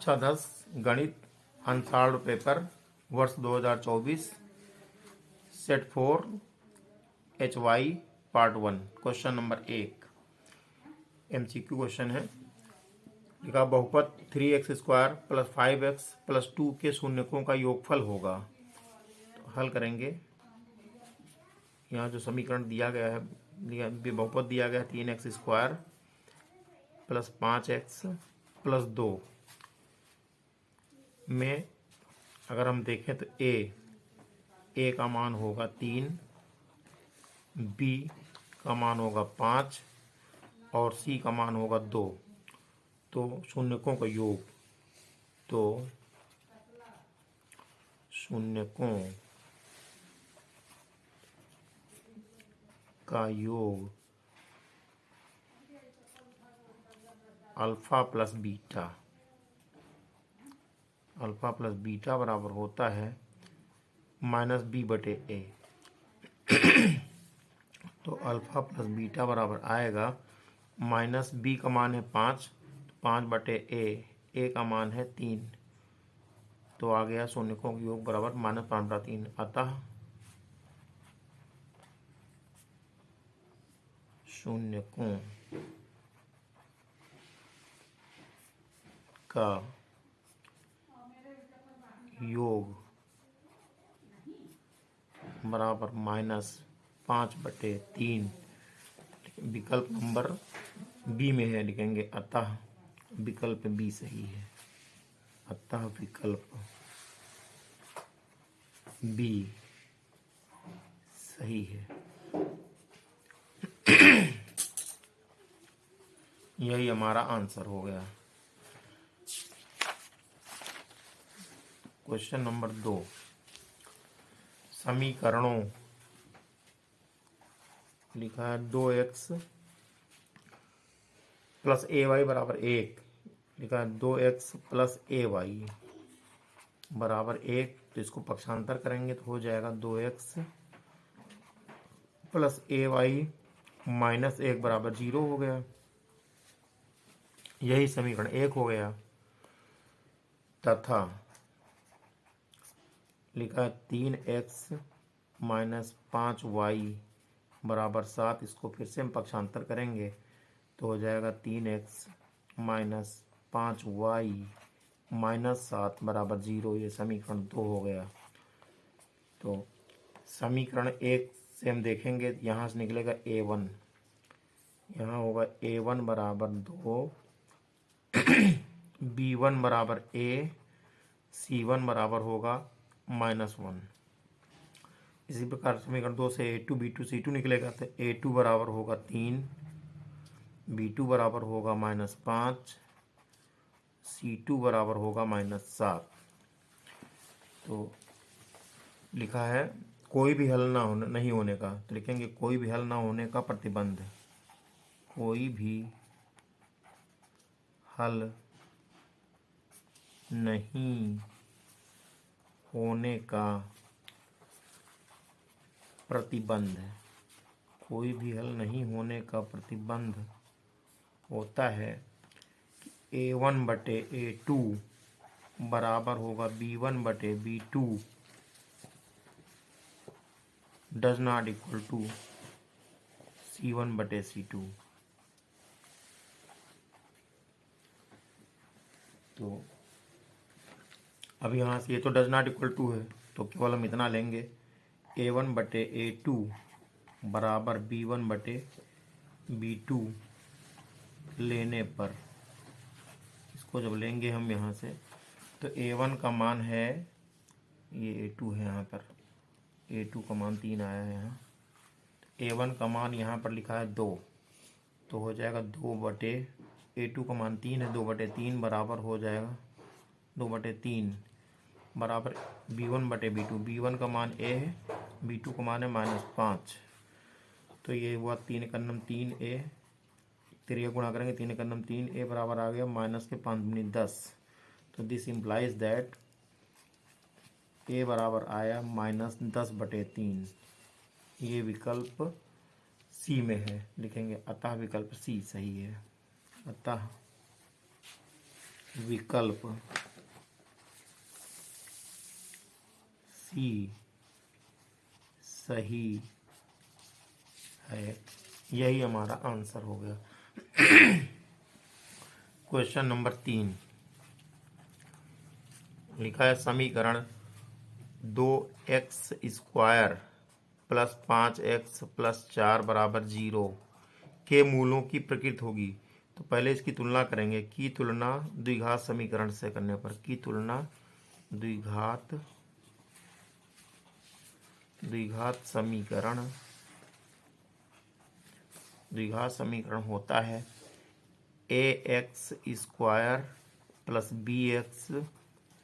कक्षा 10 गणित unsolved paper वर्ष 2024 set 4 HY part 1 question number 1 MCQ question है। लिखा बहुपद 3x² + 5x + 2 के शून्यकों का योगफल होगा। तो हल करेंगे। यहाँ जो समीकरण दिया गया है, बहुपद दिया गया 3x² + 5x + 2 में अगर हम देखें तो a का मान होगा 3, b का मान होगा 5 और c का मान होगा 2। तो शून्यकों का योग, तो शून्यकों का योग अल्फा प्लस बीटा बराबर होता है -b/a। तो अल्फा प्लस बीटा बराबर आएगा -b का मान है 5, 5/a, a का मान है 3। तो आ गया शून्यकों का योग बराबर -5/3। अतः शून्यकों का योग बराबर -5/3। विकल्प नंबर बी में है, लिखेंगे अतः विकल्प बी सही है। अतः विकल्प बी सही है। यही हमारा आंसर हो गया। क्वेश्चन नंबर 2 समीकरणों। लिखा है 2x + ay बराबर 1। लिखा है 2x + ay बराबर 1। तो इसको पक्षांतर करेंगे तो हो जाएगा 2x + ay - 1 बराबर 0 हो गया। यही समीकरण 1 हो गया। तथा लिखा है 3x - 5y बराबर 7। इसको फिर से हम पक्षांतर करेंगे तो हो जाएगा 3x - 5y - 7 बराबर 0। ये समीकरण 2 हो गया। तो समीकरण 1 से हम देखेंगे, यहाँ से निकलेगा a1। यहाँ होगा a1 बराबर 2, b1 बराबर a, c1 बराबर होगा -1। इसी प्रकार समीकरण 2 से a2 b2 c2 निकलेगा तो a2 बराबर होगा 3, b2 बराबर होगा -5, c2 बराबर होगा -7। तो लिखा है कोई भी हल नहीं होने का, तो लिखेंगे कोई भी हल ना होने का प्रतिबंध। कोई भी हल नहीं होने का प्रतिबंध। कोई भी हल नहीं होने का प्रतिबंध होता है कि a1/a2 बराबर होगा b1/b2 does not equal to c1/c2। तो अब यहाँ से ये तो डज नॉट इक्वल टू है, तो केवल हम इतना लेंगे a1/a2 बराबर b1/b2 लेने पर, इसको जब लेंगे हम यहाँ से तो a1 का मान है, ये a2 है, यहाँ पर a2 का मान 3 आया है। यहाँ a1 का मान यहाँ पर लिखा है 2, तो हो जाएगा a2 का मान 3 है, 2/3 बराबर हो जाएगा 2/3 बराबर b1/b2। b1 का मान a है, b2 का मान है -5। तो ये हुआ 3×3a, 3 गुणा करेंगे 3×3a बराबर आ गया -5 10। तो दिस इम्प्लाइज दैट a बराबर आया -10/3। ये विकल्प सी में है, लिखेंगे अतः विकल्प सी सही है। अतः विकल्प सी सही है। यही हमारा आंसर हो गया। क्वेश्चन नंबर 3 लिखा है समीकरण 2x² प्लस 5x प्लस 4 बराबर 0 के मूलों की प्रकृति होगी। तो पहले इसकी तुलना करेंगे। की तुलना द्विघात समीकरण से करने पर, की तुलना द्विघात समीकरण होता है ax² plus bx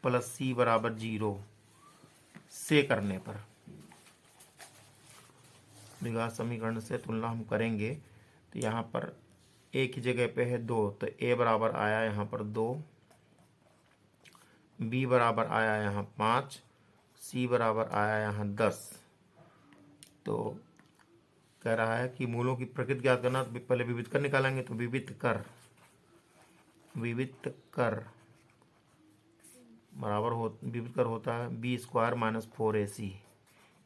plus c बराबर 0 से करने पर। द्विघात समीकरण से तुलना हम करेंगे तो यहाँ पर a की जगह पे है 2, तो a बराबर आया यहाँ पर 2, b बराबर आया यहाँ 5, c बराबर आया यहाँ 10। तो कह रहा है कि मूलों की प्रकृति ज्ञात करना। तो पहले विविध कर निकालेंगे। तो विविध कर होता है b² माइनस 4ac।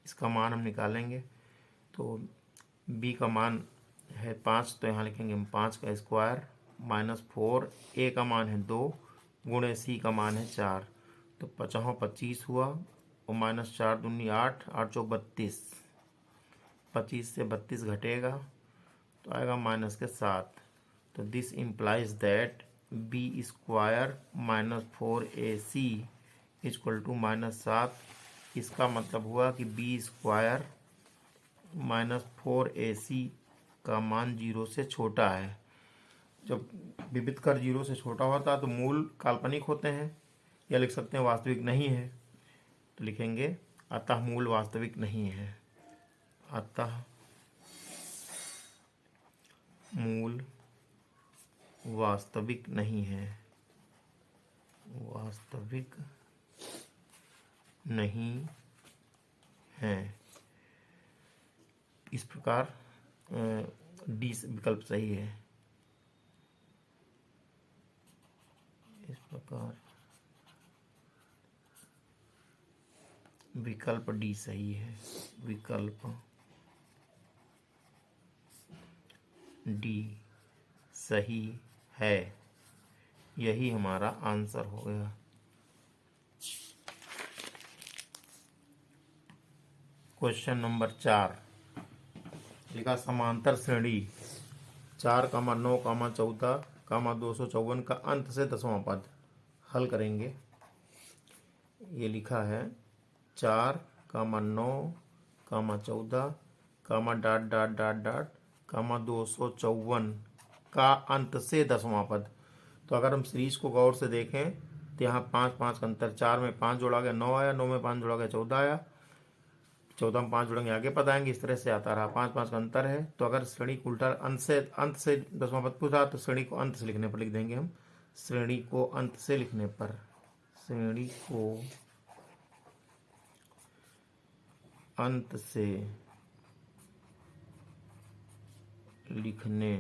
इसका मान हम निकालेंगे। तो b का मान है 5, तो यहाँ लिखेंगे हम 5 का स्क्वायर माइनस 4, a का मान है 2 गुणे c का मान है 4। तो 5 25 हुआ और माइनस 4 दूनी 8, 8 चौक 32, 25 से 32 घटेगा तो आएगा माइनस के 7। तो this implies that b² minus 4ac equal to minus 7। इसका मतलब हुआ कि b² माइनस 4ac का मान 0 से छोटा है। जब विविध कर 0 से छोटा होता है तो मूल काल्पनिक होते हैं, या लिख सकते हैं वास्तविक नहीं है। तो लिखेंगे अतः मूल वास्तविक नहीं है। अतः मूल वास्तविक नहीं है, वास्तविक नहीं है। इस प्रकार डी विकल्प सही है। इस प्रकार विकल्प डी सही है। विकल्प डी सही है। यही हमारा आंसर हो गया। क्वेश्चन नंबर 4 लिखा समांतर श्रेणी 4, 9, 14, 254 का अंत से 10वां पद हल करेंगे। ये लिखा है 4, 9, 14, डॉट डॉट डॉट डॉट 254 का अंत से 10वां पद। तो अगर हम सीरीज को गौर से देखें तो यहाँ 5 5 का अंतर, 4 में 5 जोड़ा गया 9 आया, 9 में 5 जोड़ा गया 14 आया, 14 में 5 जोड़ेंगे आगे पद आएंगे। इस तरह से आता रहा, 5 5 का अंतर है। तो अगर श्रेणी को उल्टा अंत से 10वां पद पूछा तो श्रेणी को अंत से लिखने पर लिख देंगे हम। श्रेणी को अंत से लिखने पर, श्रेणी को अंत से लिखने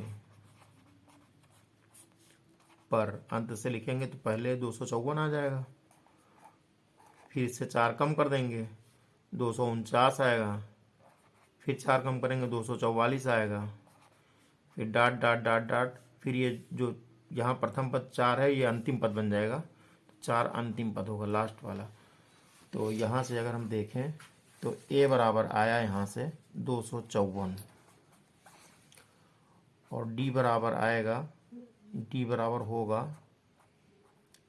पर, अंत से लिखेंगे तो पहले 254 आ जाएगा, फिर इससे 4 कम कर देंगे 249 आएगा, फिर 4 कम करेंगे 244 आएगा, फिर डॉट डॉट डॉट डॉट, फिर ये जो यहाँ प्रथम पद 4 है ये अंतिम पद बन जाएगा। तो 4 अंतिम पद होगा, लास्ट वाला। तो यहाँ से अगर हम देखें तो a बराबर आया यहाँ से 254 और d बराबर आएगा, d बराबर होगा,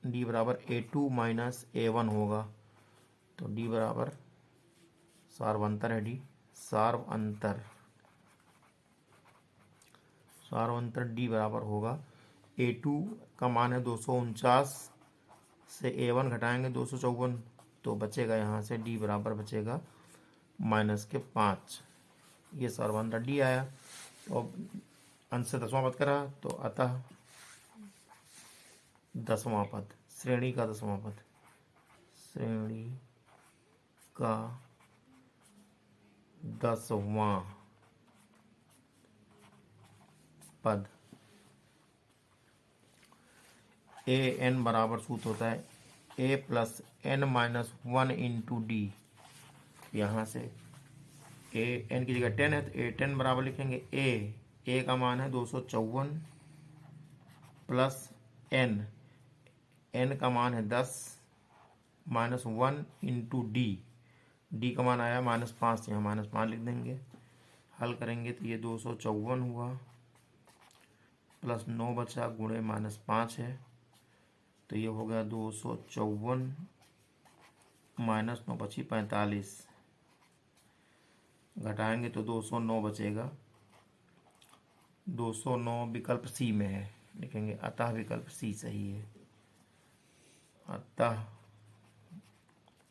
d बराबर a2 माइनस a1 होगा। तो d बराबर सार्वंतर है, d सार्वंतर d बराबर होगा a2 का मान है 249 से a1 घटाएंगे 254, तो बचेगा यहाँ से d बराबर बचेगा माइनस के 5। ये सार्वंतर d आया। तो अंत से 10वां पद करा तो अतः 10वां पद, श्रेणी का 10वां पद, श्रेणी का 10वां पद ए एन बराबर सूत्र होता है A plus N minus one into D. यहाँ से ए एन की जगह 10 है तो ए 10 बराबर लिखेंगे ए का मान है 254 प्लस एन, एन का मान है 10 माइनस वन इंटू डी का मान आया -5, यहाँ -5 लिख देंगे। हल करेंगे तो ये 254 हुआ प्लस 9 बचा गुणे -5 है तो ये हो गया 254 -9 बची 45, घटाएंगे तो 209 बचेगा। 209 विकल्प सी में है, लिखेंगे अतः विकल्प सी सही है। अतः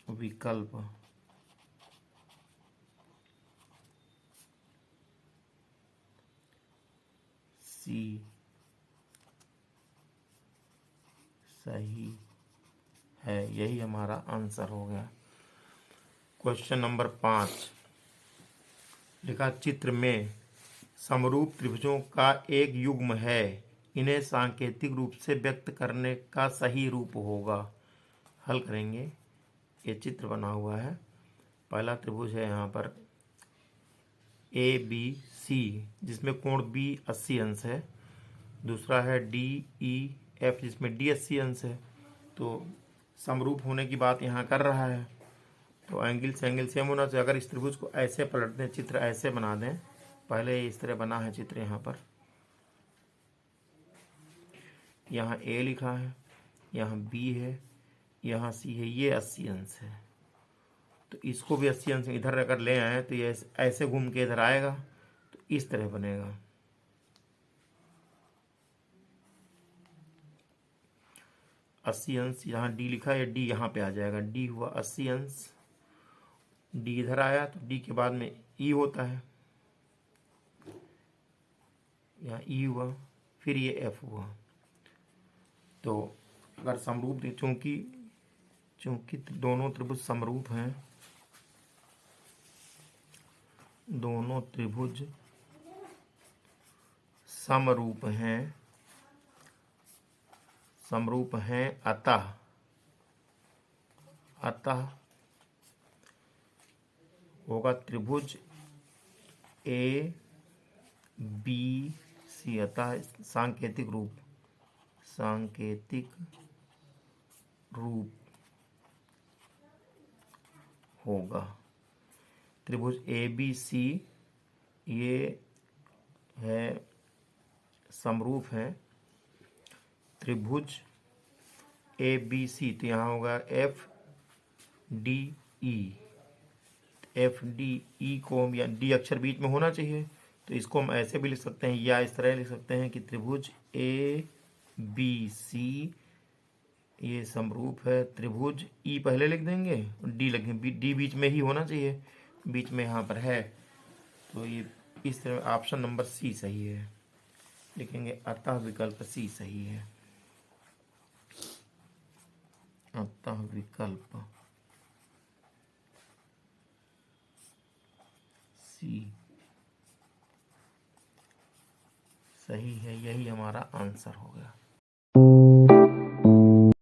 विकल्प सी सही है, यही हमारा आंसर हो गया। क्वेश्चन नंबर 5 लिखा, चित्र में समरूप त्रिभुजों का एक युग्म है, इन्हें सांकेतिक रूप से व्यक्त करने का सही रूप होगा। हल करेंगे। ये चित्र बना हुआ है, पहला त्रिभुज है यहाँ पर ए बी सी जिसमें कोण बी 80 अंश है, दूसरा है डी ई एफ जिसमें डी 80 अंश है। तो समरूप होने की बात यहाँ कर रहा है तो एंगल से एंगल सेम होना चाहिए। अगर इस त्रिभुज को ऐसे पलट दें, चित्र ऐसे बना दें, पहले इस तरह बना है चित्र, यहाँ पर यहाँ ए लिखा है, यहाँ बी है, यहाँ सी है, ये 80 अंश है तो इसको भी 80 अंश इधर अगर ले आए तो ये ऐसे घूम के इधर आएगा तो इस तरह बनेगा। अस्सी अंश यहाँ डी लिखा है, डी यहाँ पे आ जाएगा, डी हुआ 80 अंश, डी इधर आया तो डी के बाद में ई होता है, यहाँ ई हुआ, फिर ये एफ हुआ। तो अगर समरूप चूंकि दोनों त्रिभुज समरूप हैं, दोनों त्रिभुज समरूप हैं अतः होगा त्रिभुज ए बी सी, अतः सांकेतिक रूप होगा। त्रिभुज ए बी सी ये है समरूप है, त्रिभुज ए बी सी तो यहाँ होगा एफ डी ई को हम, या डी अक्षर बीच में होना चाहिए तो इसको हम ऐसे भी लिख सकते हैं या इस तरह लिख सकते हैं कि त्रिभुज ए बी सी ये समरूप है, त्रिभुज ई पहले लिख देंगे और डी लिखेंगे, डी बीच में ही होना चाहिए, बीच में यहाँ पर है तो ये इस तरह ऑप्शन नंबर सी सही है, लिखेंगे अतः विकल्प सी सही है। अतः विकल्प सी सही है, यही हमारा आंसर हो गया।